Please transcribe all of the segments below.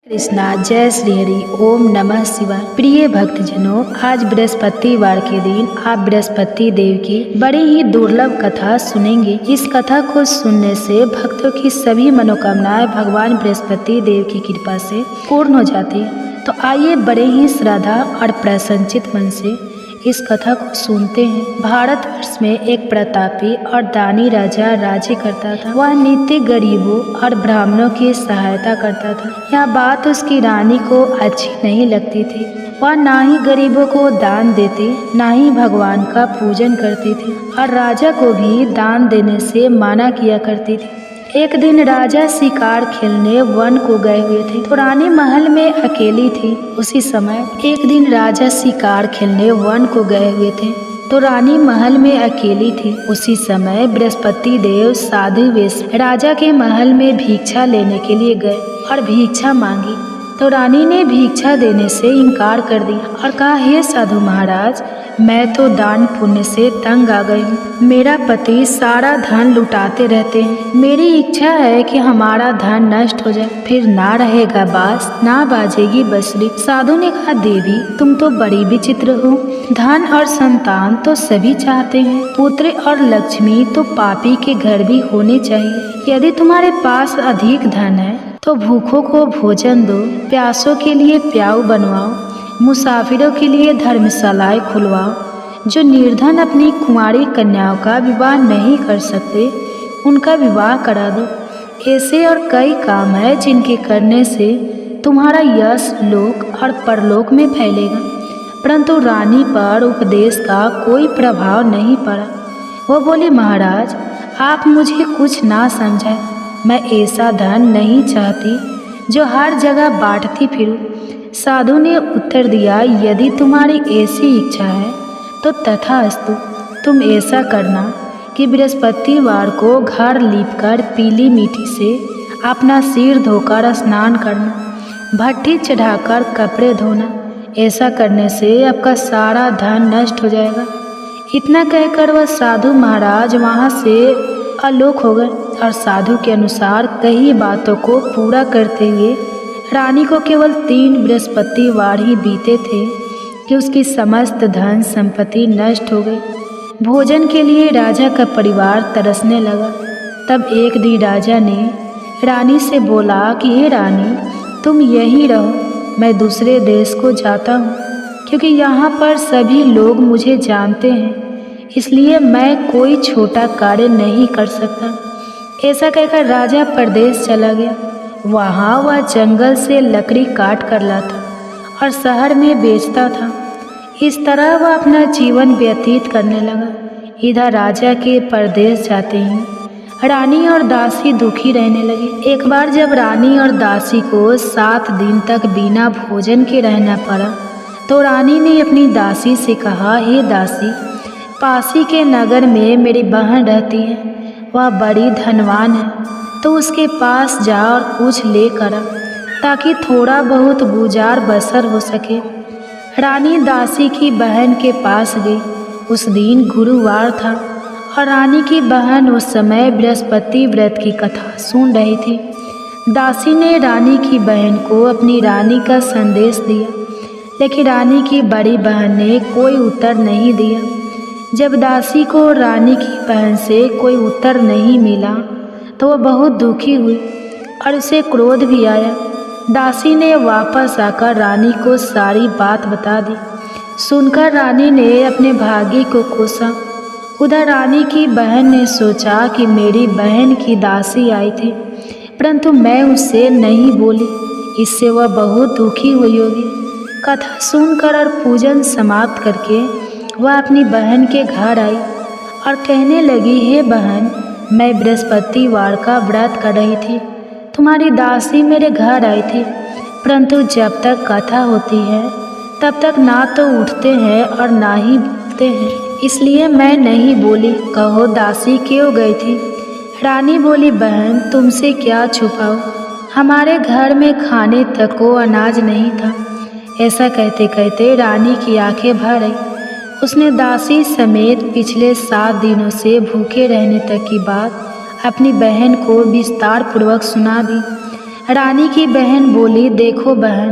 कृष्णा जय श्री हरि ओम नमः शिवाय। प्रिय भक्तजनों, आज बृहस्पतिवार के दिन आप बृहस्पति देव की बड़ी ही दुर्लभ कथा सुनेंगे। इस कथा को सुनने से भक्तों की सभी मनोकामनाएं भगवान बृहस्पति देव की कृपा से पूर्ण हो जाती है। तो आइए बड़े ही श्रद्धा और प्रसन्नचित मन से इस कथा को सुनते हैं। भारतवर्ष में एक प्रतापी और दानी राजा राज्य करता था। वह नित्य गरीबों और ब्राह्मणों की सहायता करता था। यह बात उसकी रानी को अच्छी नहीं लगती थी। वह ना ही गरीबों को दान देती, ना ही भगवान का पूजन करती थी और राजा को भी दान देने से मना किया करती थी। एक दिन राजा शिकार खेलने वन को गए हुए थे तो रानी महल में अकेली थी। उसी समय एक दिन राजा शिकार खेलने वन को गए हुए थे तो रानी महल में अकेली थी। उसी समय बृहस्पति देव साधु वेश राजा के महल में भिक्षा लेने के लिए गए और भिक्षा मांगी तो रानी ने भिक्षा देने से इनकार कर दिया और कहा, हे साधु महाराज, मैं तो दान पुण्य से तंग आ गई हूँ। मेरा पति सारा धन लुटाते रहते हैं। मेरी इच्छा है कि हमारा धन नष्ट हो जाए, फिर ना रहेगा बांस ना बाजेगी बंसुरी। साधु ने कहा, देवी तुम तो बड़ी विचित्र हो। धन और संतान तो सभी चाहते हैं, पुत्र और लक्ष्मी तो पापी के घर भी होने चाहिए। यदि तुम्हारे पास अधिक धन है तो भूखों को भोजन दो, प्यासों के लिए प्याऊ बनवाओ, मुसाफिरों के लिए धर्मशालाएं खुलवाओ। जो निर्धन अपनी कुंवारी कन्याओं का विवाह नहीं कर सकते उनका विवाह करा दो। ऐसे और कई काम है जिनके करने से तुम्हारा यश लोक और परलोक में फैलेगा। परंतु रानी पर उपदेश का कोई प्रभाव नहीं पड़ा। वो बोली, महाराज आप मुझे कुछ ना समझाए। मैं ऐसा धन नहीं चाहती जो हर जगह बांटती फिरूं। साधु ने उत्तर दिया, यदि तुम्हारी ऐसी इच्छा है तो तथास्तु। तुम ऐसा करना कि बृहस्पतिवार को घर लीपकर पीली मिट्टी से अपना सिर धोकर स्नान करना, भट्टी चढ़ाकर कपड़े धोना। ऐसा करने से आपका सारा धन नष्ट हो जाएगा। इतना कहकर वह साधु महाराज वहाँ से आलोक हो गए और साधु के अनुसार कई बातों को पूरा करते हुए रानी को केवल 3 बृहस्पतिवार ही बीते थे कि उसकी समस्त धन संपत्ति नष्ट हो गई। भोजन के लिए राजा का परिवार तरसने लगा। तब एक दिन राजा ने रानी से बोला कि हे रानी, तुम यहीं रहो, मैं दूसरे देश को जाता हूँ, क्योंकि यहाँ पर सभी लोग मुझे जानते हैं, इसलिए मैं कोई छोटा कार्य नहीं कर सकता। ऐसा कहकर राजा परदेश चला गया। वहाँ वह जंगल से लकड़ी काट कर लाता और शहर में बेचता था। इस तरह वह अपना जीवन व्यतीत करने लगा। इधर राजा के परदेश जाते ही रानी और दासी दुखी रहने लगी। एक बार जब रानी और दासी को 7 दिन तक बिना भोजन के रहना पड़ा तो रानी ने अपनी दासी से कहा, हे दासी, पासी के नगर में मेरी बहन रहती है, वह बड़ी धनवान है, तो उसके पास जा और कुछ लेकर आ, ताकि थोड़ा बहुत गुजार बसर हो सके। रानी दासी की बहन के पास गई। उस दिन गुरुवार था और रानी की बहन उस समय बृहस्पति व्रत की कथा सुन रही थी। दासी ने रानी की बहन को अपनी रानी का संदेश दिया, लेकिन रानी की बड़ी बहन ने कोई उत्तर नहीं दिया। जब दासी को रानी की बहन से कोई उत्तर नहीं मिला तो वह बहुत दुखी हुई और उसे क्रोध भी आया। दासी ने वापस आकर रानी को सारी बात बता दी। सुनकर रानी ने अपने भाग्य को कोसा। उधर रानी की बहन ने सोचा कि मेरी बहन की दासी आई थी, परंतु मैं उससे नहीं बोली, इससे वह बहुत दुखी हुई होगी। कथा सुनकर और पूजन समाप्त करके वह अपनी बहन के घर आई और कहने लगी, हे बहन, मैं बृहस्पतिवार का व्रत कर रही थी, तुम्हारी दासी मेरे घर आई थी, परंतु जब तक कथा होती है तब तक ना तो उठते हैं और ना ही बोलते हैं, इसलिए मैं नहीं बोली। कहो दासी क्यों गई थी? रानी बोली, बहन तुमसे क्या छुपाओ, हमारे घर में खाने तक को अनाज नहीं था। ऐसा कहते कहते रानी की आंखें भर आई। उसने दासी समेत पिछले 7 दिनों से भूखे रहने तक की बात अपनी बहन को विस्तार पूर्वक सुना दी। रानी की बहन बोली, देखो बहन,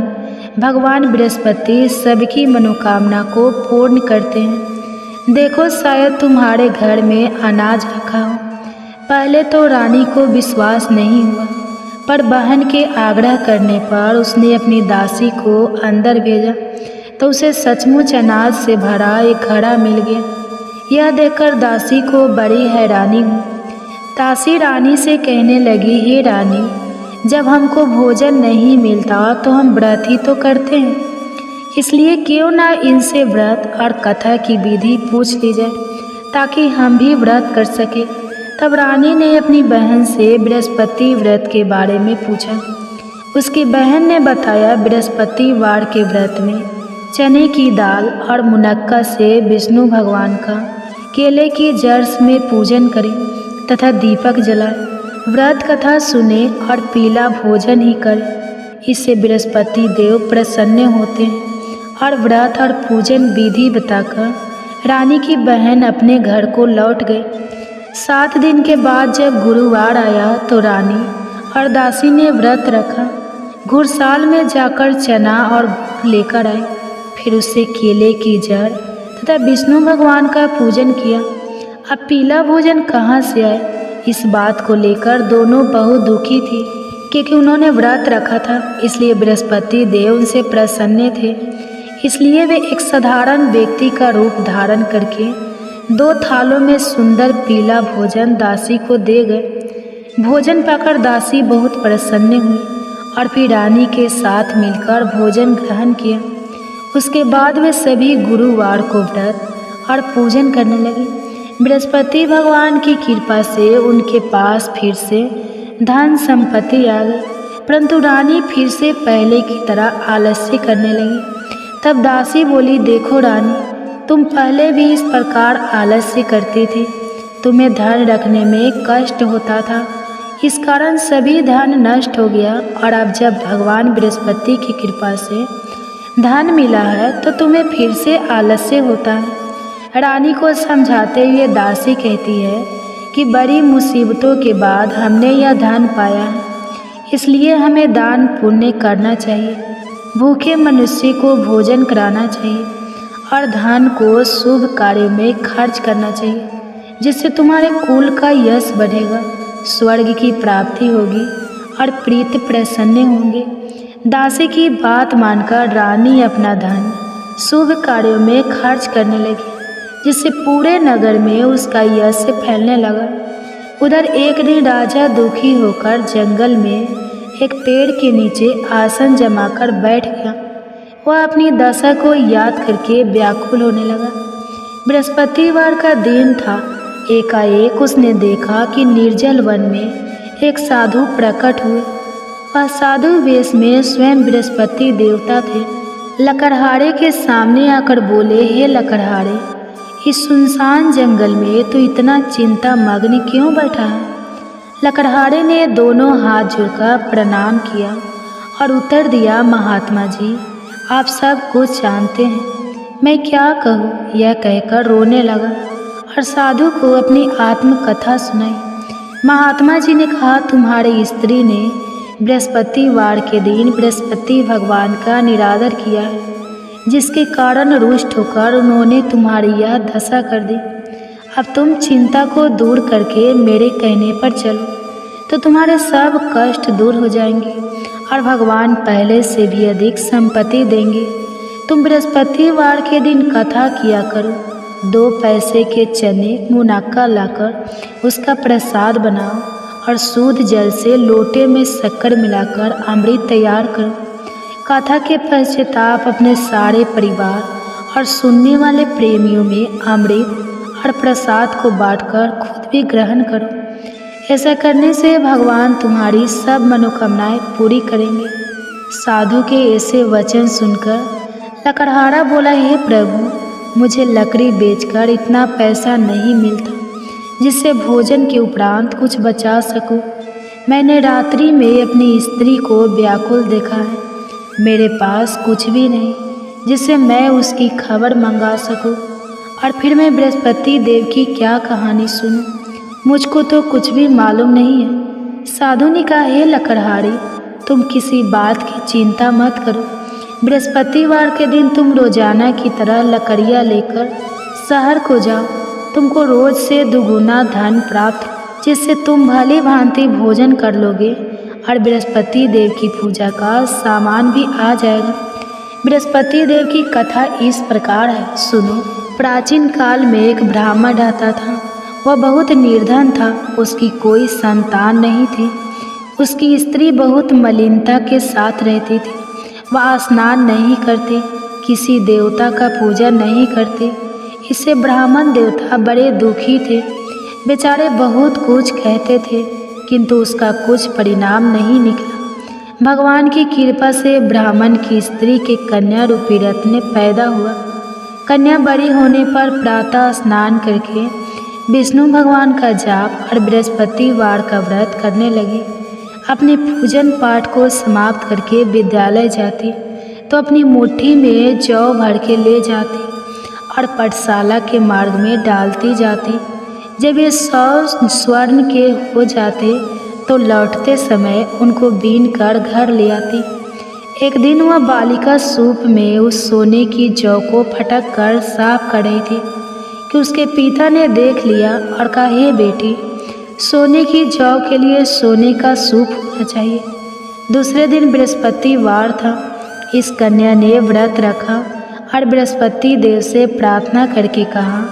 भगवान बृहस्पति सबकी मनोकामना को पूर्ण करते हैं। देखो शायद तुम्हारे घर में अनाज रखा हो। पहले तो रानी को विश्वास नहीं हुआ, पर बहन के आग्रह करने पर उसने अपनी दासी को अंदर भेजा तो उसे सचमुच अनाज से भरा एक घड़ा मिल गया। यह देखकर दासी को बड़ी हैरानी हुई। दासी रानी से कहने लगी, हे रानी, जब हमको भोजन नहीं मिलता तो हम व्रत ही तो करते हैं, इसलिए क्यों ना इनसे व्रत और कथा की विधि पूछ ली जाए ताकि हम भी व्रत कर सके। तब रानी ने अपनी बहन से बृहस्पति व्रत के बारे में पूछा। उसकी बहन ने बताया, बृहस्पतिवार के व्रत में चने की दाल और मुनक्का से विष्णु भगवान का केले की जड़ में पूजन करें तथा दीपक जलाए, व्रत कथा सुने और पीला भोजन ही करें। इससे बृहस्पति देव प्रसन्न होते हैं। और व्रत और पूजन विधि बताकर रानी की बहन अपने घर को लौट गई। 7 दिन के बाद जब गुरुवार आया तो रानी और दासी ने व्रत रखा। घुड़साल में जाकर चना और गुड़ लेकर आए, फिर उससे केले की जड़ तथा विष्णु भगवान का पूजन किया। अब पीला भोजन कहाँ से आए, इस बात को लेकर दोनों बहुत दुखी थी, क्योंकि उन्होंने व्रत रखा था, इसलिए बृहस्पति देव उनसे प्रसन्न थे। इसलिए वे एक साधारण व्यक्ति का रूप धारण करके 2 थालों में सुंदर पीला भोजन दासी को दे गए। भोजन पाकर दासी बहुत प्रसन्न हुई और फिर रानी के साथ मिलकर भोजन ग्रहण किया। उसके बाद वे सभी गुरुवार को व्रत और पूजन करने लगे। बृहस्पति भगवान की कृपा से उनके पास फिर से धन संपत्ति आ गई, परंतु रानी फिर से पहले की तरह आलस्य करने लगी। तब दासी बोली, देखो रानी, तुम पहले भी इस प्रकार आलस्य करती थी। तुम्हें धन रखने में कष्ट होता था, इस कारण सभी धन नष्ट हो गया, और अब जब भगवान बृहस्पति की कृपा से धन मिला है तो तुम्हें फिर से आलस्य होता है। रानी को समझाते हुए दासी कहती है कि बड़ी मुसीबतों के बाद हमने यह धन पाया है, इसलिए हमें दान पुण्य करना चाहिए, भूखे मनुष्य को भोजन कराना चाहिए और धन को शुभ कार्यों में खर्च करना चाहिए, जिससे तुम्हारे कुल का यश बढ़ेगा, स्वर्ग की प्राप्ति होगी और प्रीत प्रसन्न होंगे। दासी की बात मानकर रानी अपना धन शुभ कार्यों में खर्च करने लगी, जिससे पूरे नगर में उसका यश फैलने लगा। उधर एक दिन राजा दुखी होकर जंगल में एक पेड़ के नीचे आसन जमाकर बैठ गया। वह अपनी दशा को याद करके व्याकुल होने लगा। बृहस्पतिवार का दिन था। एकाएक उसने देखा कि निर्जल वन में एक साधु प्रकट हुए। वह साधु वेश में स्वयं बृहस्पति देवता थे। लकड़हारे के सामने आकर बोले, हे लकड़हारे, इस सुनसान जंगल में तो इतना चिंता मग्न क्यों बैठा है? लकड़हारे ने दोनों हाथ जोड़कर प्रणाम किया और उत्तर दिया, महात्मा जी, आप सब कुछ जानते हैं, मैं क्या कहूँ? यह कहकर रोने लगा और साधु को अपनी आत्मकथा सुनाई। महात्मा जी ने कहा, तुम्हारी स्त्री ने बृहस्पतिवार के दिन बृहस्पति भगवान का निरादर किया है, जिसके कारण रुष्ट होकर उन्होंने तुम्हारी यह दशा कर दी। अब तुम चिंता को दूर करके मेरे कहने पर चलो तो तुम्हारे सब कष्ट दूर हो जाएंगे और भगवान पहले से भी अधिक संपत्ति देंगे। तुम बृहस्पतिवार के दिन कथा किया करो। 2 पैसे के चने मुनक्का लाकर उसका प्रसाद बनाओ और शुद्ध जल से लोटे में शक्कर मिलाकर अमृत तैयार करो। कथा के पश्चाताप अपने सारे परिवार और सुनने वाले प्रेमियों में अमृत और प्रसाद को बांटकर खुद भी ग्रहण करो। ऐसा करने से भगवान तुम्हारी सब मनोकामनाएं पूरी करेंगे। साधु के ऐसे वचन सुनकर लकड़हारा बोला, हे प्रभु, मुझे लकड़ी बेचकर इतना पैसा नहीं मिलता जिससे भोजन के उपरांत कुछ बचा सकूं। मैंने रात्रि में अपनी स्त्री को व्याकुल देखा है। मेरे पास कुछ भी नहीं जिससे मैं उसकी खबर मंगा सकूं, और फिर मैं बृहस्पति देव की क्या कहानी सुनूं? मुझको तो कुछ भी मालूम नहीं है। साधु ने कहा, हे लकड़हारी, तुम किसी बात की चिंता मत करो। बृहस्पतिवार के दिन तुम रोजाना की तरह लकड़ियाँ लेकर शहर को जाओ। तुमको रोज से दुगुना धन प्राप्त, जिससे तुम भली भांति भोजन कर लोगे और बृहस्पति देव की पूजा का सामान भी आ जाएगा। बृहस्पति देव की कथा इस प्रकार है, सुनो। प्राचीन काल में एक ब्राह्मण रहता था। वह बहुत निर्धन था, उसकी कोई संतान नहीं थी। उसकी स्त्री बहुत मलिनता के साथ रहती थी। वह स्नान नहीं करते, किसी देवता का पूजा नहीं करते। इससे ब्राह्मण देवता बड़े दुखी थे। बेचारे बहुत कुछ कहते थे, किंतु उसका कुछ परिणाम नहीं निकला। भगवान की कृपा से ब्राह्मण की स्त्री के कन्या रूपी रत्न पैदा हुआ। कन्या बड़ी होने पर प्रातः स्नान करके विष्णु भगवान का जाप और बृहस्पतिवार का व्रत करने लगी। अपने पूजन पाठ को समाप्त करके विद्यालय जाती तो अपनी मुट्ठी में जौ भर के ले जाती और पाठशाला के मार्ग में डालती जाती। जब ये 100 स्वर्ण के हो जाते तो लौटते समय उनको बीन कर घर ले आती। एक दिन वह बालिका सूप में उस सोने की जौ को फटक कर साफ कर रही थी कि उसके पिता ने देख लिया और कहा, हे बेटी, सोने की जौ के लिए सोने का सूप होना चाहिए। दूसरे दिन बृहस्पतिवार था। इस कन्या ने व्रत रखा और बृहस्पति देव से प्रार्थना करके कहा,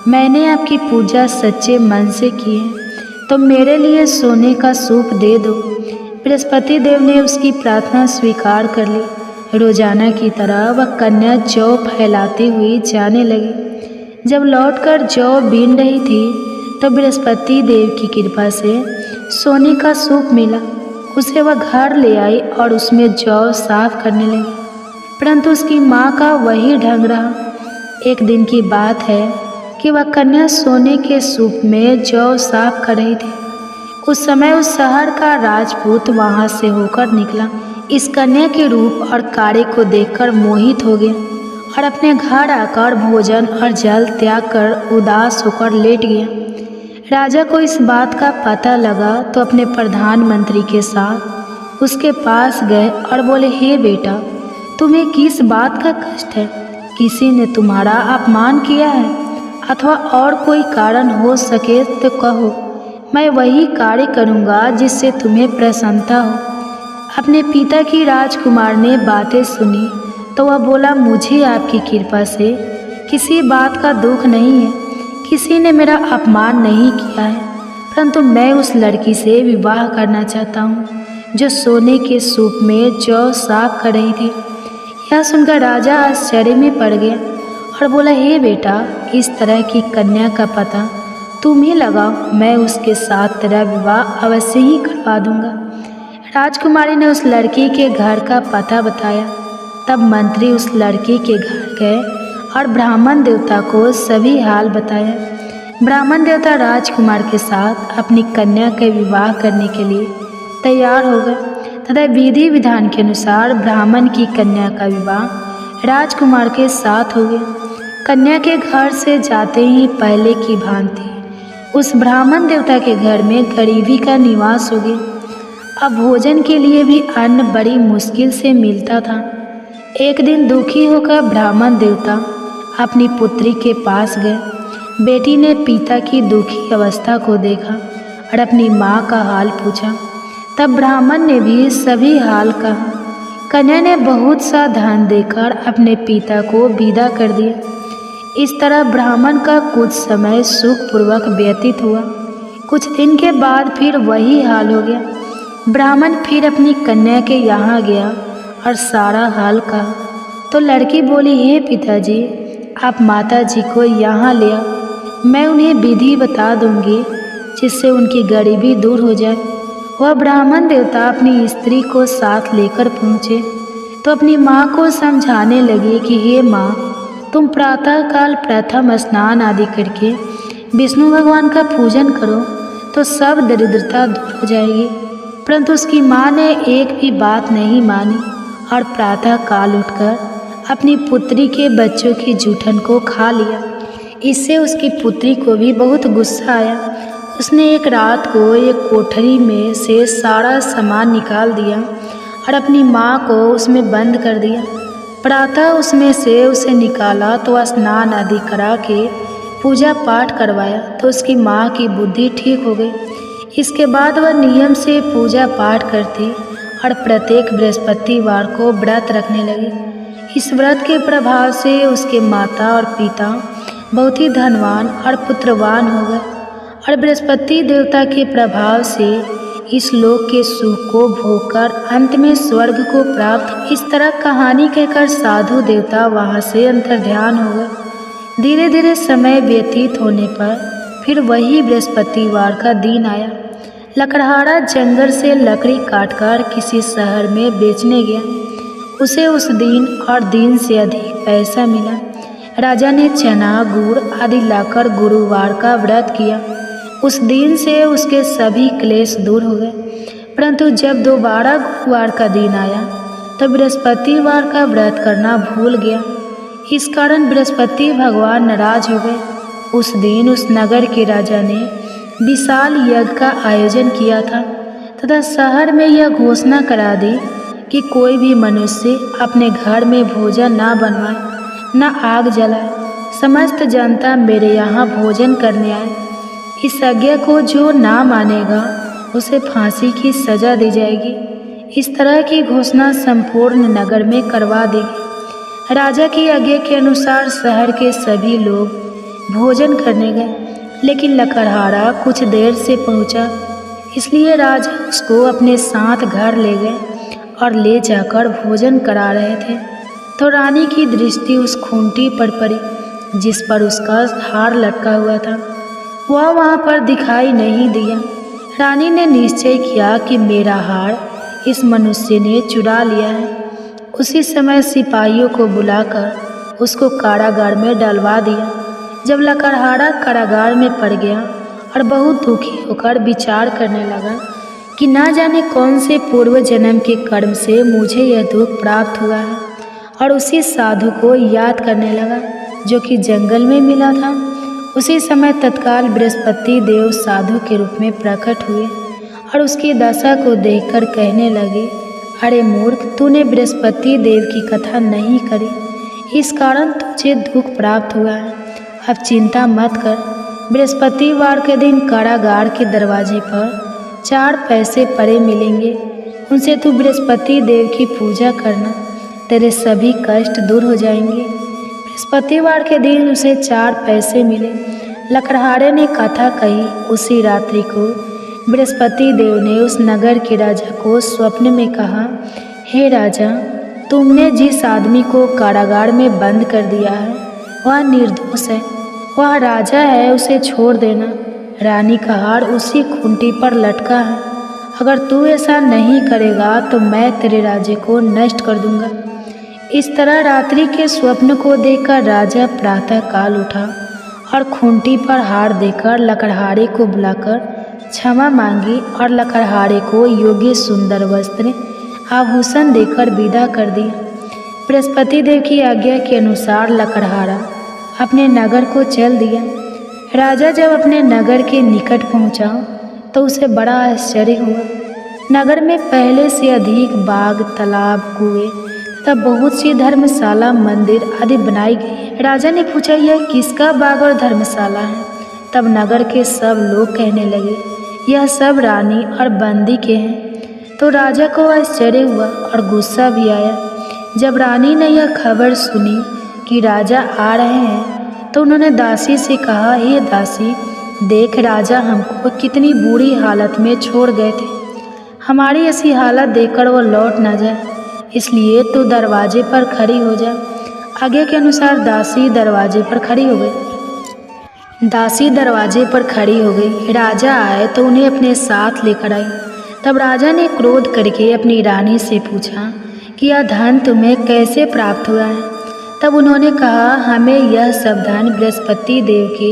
मैंने आपकी पूजा सच्चे मन से की है, तो मेरे लिए सोने का सूप दे दो। बृहस्पति देव ने उसकी प्रार्थना स्वीकार कर ली। रोजाना की तरह वह कन्या जौ फैलाती हुई जाने लगी। जब लौटकर जौ बीन रही थी तो बृहस्पति देव की कृपा से सोने का सूप मिला। उसे वह घर ले आई और उसमें जौ साफ करने लगी, परंतु उसकी माँ का वही ढंग रहा। एक दिन की बात है कि वह कन्या सोने के सूप में जौ साफ कर रही थी। उस समय उस शहर का राजपूत वहां से होकर निकला। इस कन्या के रूप और कार्य को देखकर मोहित हो गया और अपने घर आकर भोजन और जल त्याग कर उदास होकर लेट गया। राजा को इस बात का पता लगा तो अपने प्रधानमंत्री के साथ उसके पास गए और बोले, हे बेटा, तुम्हें किस बात का कष्ट है? किसी ने तुम्हारा अपमान किया है अथवा और कोई कारण हो सके तो कहो, मैं वही कार्य करूँगा जिससे तुम्हें प्रसन्नता हो। अपने पिता की राजकुमार ने बातें सुनी तो वह बोला, मुझे आपकी कृपा से किसी बात का दुख नहीं है। किसी ने मेरा अपमान नहीं किया है, परंतु मैं उस लड़की से विवाह करना चाहता हूँ जो सोने के सूप में जौ साफ कर रही थी। यह सुनकर राजा आश्चर्य में पड़ गया और बोला, हे बेटा, इस तरह की कन्या का पता तुम ही लगाओ, मैं उसके साथ तेरा विवाह अवश्य ही करवा दूंगा। राजकुमारी ने उस लड़की के घर का पता बताया। तब मंत्री उस लड़की के घर गए और ब्राह्मण देवता को सभी हाल बताया। ब्राह्मण देवता राजकुमार के साथ अपनी कन्या के विवाह करने के लिए तैयार हो गए तथा विधि विधान के अनुसार ब्राह्मण की कन्या का विवाह राजकुमार के साथ हो गया। कन्या के घर से जाते ही पहले की भांति उस ब्राह्मण देवता के घर में गरीबी का निवास हो गया। अब भोजन के लिए भी अन्न बड़ी मुश्किल से मिलता था। एक दिन दुखी होकर ब्राह्मण देवता अपनी पुत्री के पास गए। बेटी ने पिता की दुखी अवस्था को देखा और अपनी माँ का हाल पूछा। तब ब्राह्मण ने भी सभी हाल कहा। कन्या ने बहुत सा धन देकर अपने पिता को विदा कर दिया। इस तरह ब्राह्मण का कुछ समय सुखपूर्वक व्यतीत हुआ। कुछ दिन के बाद फिर वही हाल हो गया। ब्राह्मण फिर अपनी कन्या के यहाँ गया और सारा हाल कहा तो लड़की बोली, हे पिताजी, आप माताजी को यहाँ ले आओ, मैं उन्हें विधि बता दूंगी जिससे उनकी गरीबी दूर हो जाए। वह ब्राह्मण देवता अपनी स्त्री को साथ लेकर पहुँचे तो अपनी माँ को समझाने लगे कि हे माँ, तुम प्रातःकाल प्रथम स्नान आदि करके विष्णु भगवान का पूजन करो तो सब दरिद्रता दूर हो जाएगी। परंतु उसकी माँ ने एक भी बात नहीं मानी और प्रातःकाल उठकर अपनी पुत्री के बच्चों की जूठन को खा लिया। इससे उसकी पुत्री को भी बहुत गुस्सा आया। उसने एक रात को एक कोठरी में से सारा सामान निकाल दिया और अपनी माँ को उसमें बंद कर दिया। प्रातः उसमें से उसे निकाला तो स्नान आदि करा के पूजा पाठ करवाया तो उसकी माँ की बुद्धि ठीक हो गई। इसके बाद वह नियम से पूजा पाठ करती और प्रत्येक बृहस्पतिवार को व्रत रखने लगी। इस व्रत के प्रभाव से उसके माता और पिता बहुत ही धनवान और पुत्रवान हो गए और बृहस्पति देवता के प्रभाव से इस लोक के सुख को भोगकर अंत में स्वर्ग को प्राप्त। इस तरह कहानी कहकर साधु देवता वहाँ से अंतर्ध्यान हो गए। धीरे धीरे समय व्यतीत होने पर फिर वही बृहस्पतिवार का दिन आया। लकड़हारा जंगल से लकड़ी काटकर किसी शहर में बेचने गया। उसे उस दिन और दिन से अधिक पैसा मिला। राजा ने चना गुड़ आदि लाकर गुरुवार का व्रत किया। उस दिन से उसके सभी क्लेश दूर हो गए। परंतु जब दोबारा गुरुवार का दिन आया तो बृहस्पतिवार का व्रत करना भूल गया। इस कारण बृहस्पति भगवान नाराज हो गए। उस दिन उस नगर के राजा ने विशाल यज्ञ का आयोजन किया था तथा शहर में यह घोषणा करा दी कि कोई भी मनुष्य अपने घर में भोजन ना बनवाए, न आग जलाए। समस्त जनता मेरे यहाँ भोजन करने आए। इस आज्ञा को जो ना मानेगा उसे फांसी की सजा दी जाएगी। इस तरह की घोषणा संपूर्ण नगर में करवा देगी। राजा की आज्ञा के अनुसार शहर के सभी लोग भोजन करने गए, लेकिन लकड़हारा कुछ देर से पहुंचा, इसलिए राजा उसको अपने साथ घर ले गए और ले जाकर भोजन करा रहे थे तो रानी की दृष्टि उस खूंटी पर पड़ी जिस पर उसका हार लटका हुआ था। वह वहाँ पर दिखाई नहीं दिया। रानी ने निश्चय किया कि मेरा हार इस मनुष्य ने चुरा लिया है। उसी समय सिपाहियों को बुलाकर उसको कारागार में डलवा दिया। जब लकड़हारा कारागार में पड़ गया और बहुत दुखी होकर विचार करने लगा कि ना जाने कौन से पूर्व जन्म के कर्म से मुझे यह दुख प्राप्त हुआ है, और उसी साधु को याद करने लगा जो कि जंगल में मिला था। उसी समय तत्काल बृहस्पति देव साधु के रूप में प्रकट हुए और उसकी दशा को देखकर कहने लगे, अरे मूर्ख, तूने बृहस्पति देव की कथा नहीं करी, इस कारण तुझे दुख प्राप्त हुआ है। अब चिंता मत कर। बृहस्पतिवार के दिन कारागार के दरवाजे पर 4 पैसे पड़े मिलेंगे, उनसे तू बृहस्पति देव की पूजा करना, तेरे सभी कष्ट दूर हो जाएंगे। बृहस्पतिवार के दिन उसे 4 पैसे मिले। लकड़हारे ने कथा कही। उसी रात्रि को बृहस्पति देव ने उस नगर के राजा को स्वप्न में कहा, हे राजा, तुमने जिस आदमी को कारागार में बंद कर दिया है वह निर्दोष है, वह राजा है, उसे छोड़ देना। रानी का हार उसी खूंटी पर लटका है। अगर तू ऐसा नहीं करेगा तो मैं तेरे राज्य को नष्ट कर दूंगा। इस तरह रात्रि के स्वप्न को देखकर राजा प्रातः काल उठा और खूंटी पर हार देकर लकड़हारे को बुलाकर क्षमा मांगी और लकड़हारे को योग्य सुंदर वस्त्र आभूषण देकर विदा कर दिया। बृहस्पति देव की आज्ञा के अनुसार लकड़हारा अपने नगर को चल दिया। राजा जब अपने नगर के निकट पहुंचा तो उसे बड़ा आश्चर्य हुआ। नगर में पहले से अधिक बाग, तालाब, कुएं तथा बहुत सी धर्मशाला, मंदिर आदि बनाई गई। राजा ने पूछा, यह किसका बाग और धर्मशाला है? तब नगर के सब लोग कहने लगे, यह सब रानी और बंदी के हैं। तो राजा को आश्चर्य हुआ और गुस्सा भी आया। जब रानी ने यह खबर सुनी कि राजा आ रहे हैं तो उन्होंने दासी से कहा, हे दासी, देख राजा हमको कितनी बुरी हालत में छोड़ गए थे। हमारी ऐसी हालत देखकर वो लौट ना जाए, इसलिए तू दरवाजे पर खड़ी हो जा। आगे के अनुसार दासी दरवाजे पर खड़ी हो गई। दासी दरवाजे पर खड़ी हो गई। राजा आए तो उन्हें अपने साथ लेकर आई। तब राजा ने क्रोध करके अपनी रानी से पूछा कि यह धन तुम्हें कैसे प्राप्त हुआ है? तब उन्होंने कहा, हमें यह सब धन बृहस्पति देव के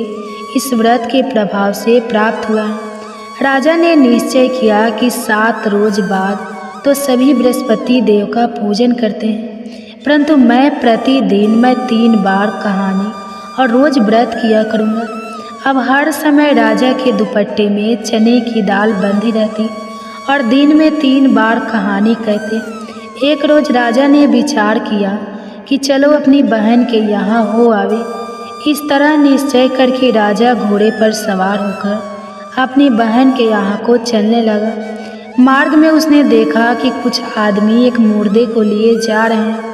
इस व्रत के प्रभाव से प्राप्त हुआ है। राजा ने निश्चय किया कि 7 रोज बाद तो सभी बृहस्पति देव का पूजन करते हैं, परंतु मैं प्रतिदिन 3 बार कहानी और रोज व्रत किया करूँगा। अब हर समय राजा के दुपट्टे में चने की दाल बंधी रहती और दिन में 3 बार कहानी कहते। एक रोज राजा ने विचार किया कि चलो अपनी बहन के यहाँ हो आवे। इस तरह निश्चय करके राजा घोड़े पर सवार होकर अपनी बहन के यहाँ को चलने लगा। मार्ग में उसने देखा कि कुछ आदमी एक मुर्दे को लिए जा रहे हैं।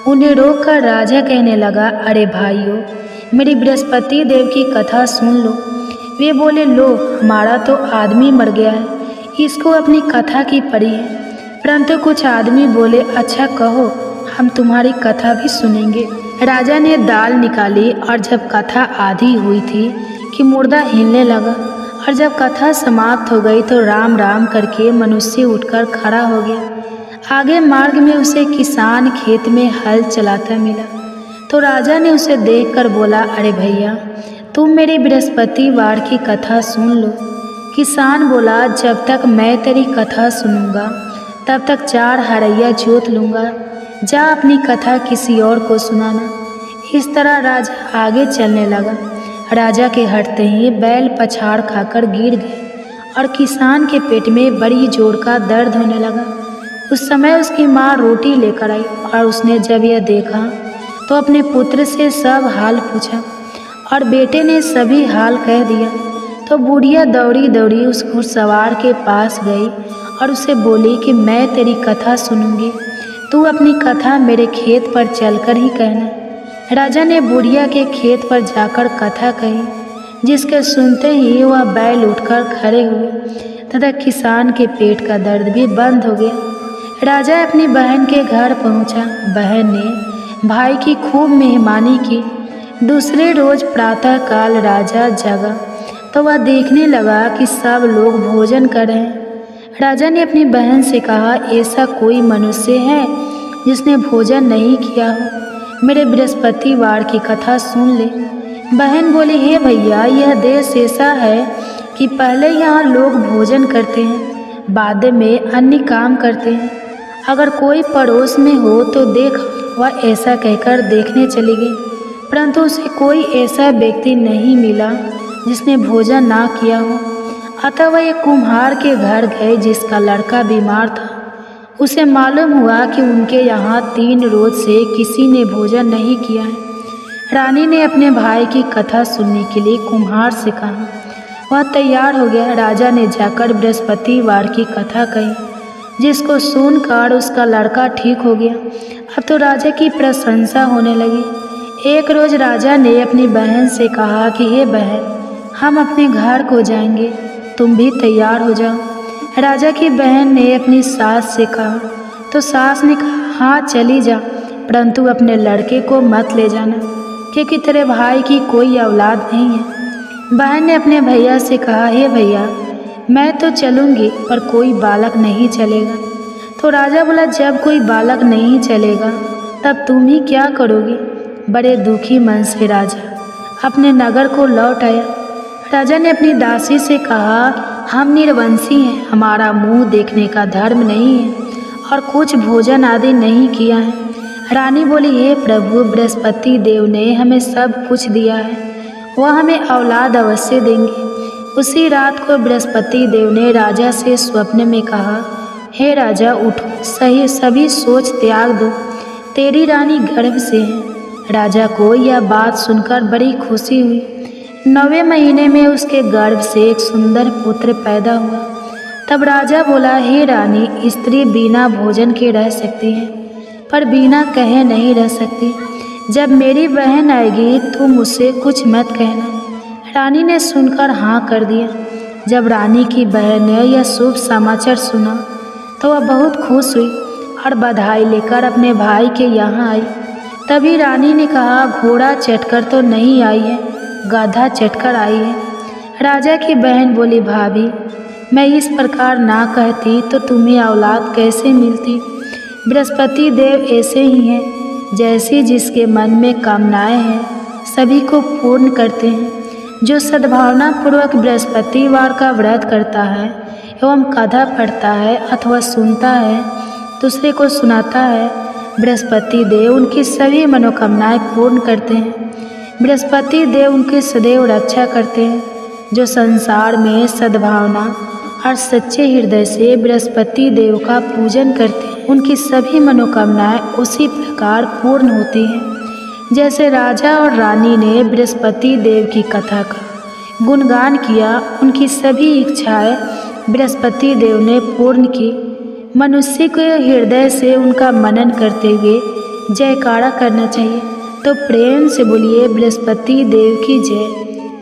उन्हें रोककर राजा कहने लगा, अरे भाइयों, मेरी बृहस्पति देव की कथा सुन लो। वे बोले, लो, हमारा तो आदमी मर गया है, इसको अपनी कथा की पड़ी है। परंतु कुछ आदमी बोले, अच्छा कहो, हम तुम्हारी कथा भी सुनेंगे। राजा ने दाल निकाली और जब कथा आधी हुई थी कि मुर्दा हिलने लगा और जब कथा समाप्त हो गई तो राम राम करके मनुष्य उठकर खड़ा हो गया। आगे मार्ग में उसे किसान खेत में हल चलाता मिला तो राजा ने उसे देखकर बोला, अरे भैया, तुम मेरी बृहस्पतिवार की कथा सुन लो। किसान बोला, जब तक मैं तेरी कथा सुनूंगा तब तक 4 हरैया जोत लूँगा, जा अपनी कथा किसी और को सुनाना। इस तरह राजा आगे चलने लगा। राजा के हटते ही बैल पछाड़ खाकर गिर गए और किसान के पेट में बड़ी जोर का दर्द होने लगा। उस समय उसकी माँ रोटी लेकर आई और उसने जब यह देखा तो अपने पुत्र से सब हाल पूछा और बेटे ने सभी हाल कह दिया। तो बुढ़िया दौड़ी दौड़ी उस घुड़सवार के पास गई और उसे बोली कि मैं तेरी कथा सुनूंगी, तू अपनी कथा मेरे खेत पर चलकर ही कहना। राजा ने बुढ़िया के खेत पर जाकर कथा कही, जिसके सुनते ही वह बैल उठकर खड़े हुए तथा किसान के पेट का दर्द भी बंद हो गया। राजा अपनी बहन के घर पहुंचा। बहन ने भाई की खूब मेहमानी की। दूसरे रोज प्रातःकाल राजा जगा तो वह देखने लगा कि सब लोग भोजन कर रहे हैं। राजा ने अपनी बहन से कहा, ऐसा कोई मनुष्य है जिसने भोजन नहीं किया हो? मेरे बृहस्पतिवार की कथा सुन ले। बहन बोली, हे भैया, यह देश ऐसा है कि पहले यहाँ लोग भोजन करते हैं, बाद में अन्य काम करते हैं। अगर कोई पड़ोस में हो तो देख। वह ऐसा कहकर देखने चली गई, परंतु उसे कोई ऐसा व्यक्ति नहीं मिला जिसने भोजन ना किया हो। अतः वह एक कुम्हार के घर गए जिसका लड़का बीमार था। उसे मालूम हुआ कि उनके यहाँ 3 रोज से किसी ने भोजन नहीं किया है। रानी ने अपने भाई की कथा सुनने के लिए कुम्हार से कहा। वह तैयार हो गया। राजा ने जाकर बृहस्पतिवार की कथा कही, जिसको सुनकर उसका लड़का ठीक हो गया। अब तो राजा की प्रशंसा होने लगी। एक रोज राजा ने अपनी बहन से कहा कि हे बहन, हम अपने घर को जाएंगे, तुम भी तैयार हो जाओ। राजा की बहन ने अपनी सास से कहा तो सास ने कहा, हाँ चली जा, परंतु अपने लड़के को मत ले जाना, क्योंकि तेरे भाई की कोई औलाद नहीं है। बहन ने अपने भैया से कहा, हे भैया, मैं तो चलूँगी पर कोई बालक नहीं चलेगा। तो राजा बोला, जब कोई बालक नहीं चलेगा तब तुम ही क्या करोगे? बड़े दुखी मन से राजा अपने नगर को लौट आया। राजा ने अपनी दासी से कहा, हम निर्वंशी हैं, हमारा मुंह देखने का धर्म नहीं है और कुछ भोजन आदि नहीं किया है। रानी बोली, हे प्रभु, बृहस्पति देव ने हमें सब कुछ दिया है, वह हमें औलाद अवश्य देंगे। उसी रात को बृहस्पति देव ने राजा से स्वप्न में कहा, हे राजा, उठो, सभी सोच त्याग दो, तेरी रानी गर्भ से है। राजा को यह बात सुनकर बड़ी खुशी हुई। 9वें महीने में उसके गर्भ से एक सुंदर पुत्र पैदा हुआ। तब राजा बोला, हे रानी, स्त्री बिना भोजन के रह सकती है, पर बिना कहे नहीं रह सकती। जब मेरी बहन आएगी तो मुझसे कुछ मत कहना। रानी ने सुनकर हाँ कर दिया। जब रानी की बहन ने यह शुभ समाचार सुना तो वह बहुत खुश हुई और बधाई लेकर अपने भाई के यहाँ आई। तभी रानी ने कहा, घोड़ा चढ़कर तो नहीं आई है, गधा चढ़कर आई है। राजा की बहन बोली, भाभी, मैं इस प्रकार ना कहती तो तुम्हें औलाद कैसे मिलती? बृहस्पति देव ऐसे ही हैं, जैसी जिसके मन में कामनाएं हैं सभी को पूर्ण करते हैं। जो सद्भावना पूर्वक बृहस्पतिवार का व्रत करता है एवं कथा पढ़ता है अथवा सुनता है, दूसरे को सुनाता है, बृहस्पति देव उनकी सभी मनोकामनाएं पूर्ण करते हैं। बृहस्पति देव उनकी सदैव रक्षा करते हैं। जो संसार में सद्भावना और सच्चे हृदय से बृहस्पति देव का पूजन करते हैं, उनकी सभी मनोकामनाएं उसी प्रकार पूर्ण होती हैं। जैसे राजा और रानी ने बृहस्पति देव की कथा का गुणगान किया, उनकी सभी इच्छाएं बृहस्पति देव ने पूर्ण की। मनुष्य के हृदय से उनका मनन करते हुए जयकारा करना चाहिए। तो प्रेम से बोलिए बृहस्पति देव की जय,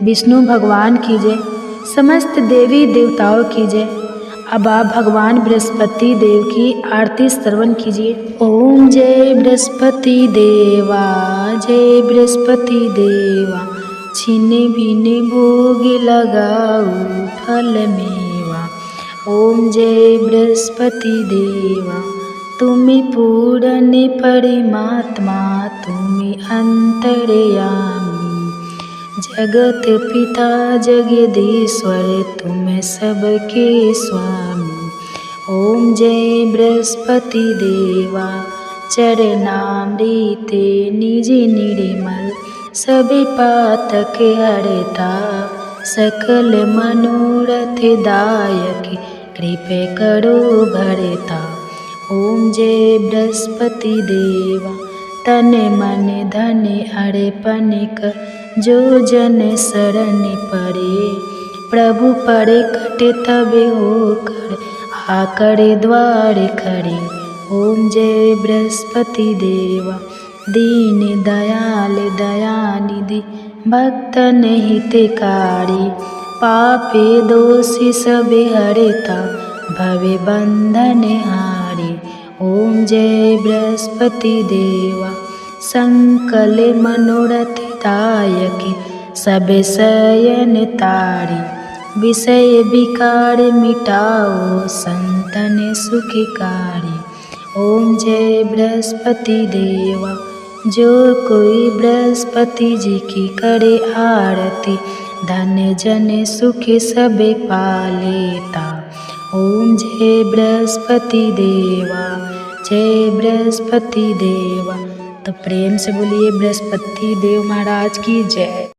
विष्णु भगवान की जय, समस्त देवी देवताओं की जय। अब आप भगवान बृहस्पति देव की आरती श्रवण कीजिए। ओम जय बृहस्पति देवा, जय बृहस्पति देवा, छीने बीने भोग लगाऊ फल मेवा। ओम जय बृहस्पति देवा, तुम्हें पूर्ण परमात्मा, तुम्हें अंतर्यामी, जगत पिता जगदीश्वर, तुम सबके स्वामी। ओम जय बृहस्पति देवा, चरणामृते निज निर्मल, सभी पातक हरता, सकल मनोरथ दायक, कृपे करो भरता। ओम जय बृहस्पति देवा, तन मन धन अर्पण कर, जो जन शरण पड़े, प्रभु पड़े कटे तब होकर, आकर द्वार खड़े। ओम जय बृहस्पति देवा, दीन दयाल दयानिधि, भक्तन हितकारी, पापे दोषी सबे हरता, भवे बंधन हारी। ओम जय बृहस्पति देवा, संकल मनोरथ दायक, सब शयन तारी, विषय विकार मिटाओ, संतन सुखकारी। ओम जय बृहस्पति देवा, जो कोई बृहस्पति जी की करे आरती, धन जन सुख सबे पालेता। ओम जय बृहस्पति देवा, जय बृहस्पति देवा। तो प्रेम से बोलिए बृहस्पति देव महाराज की जय।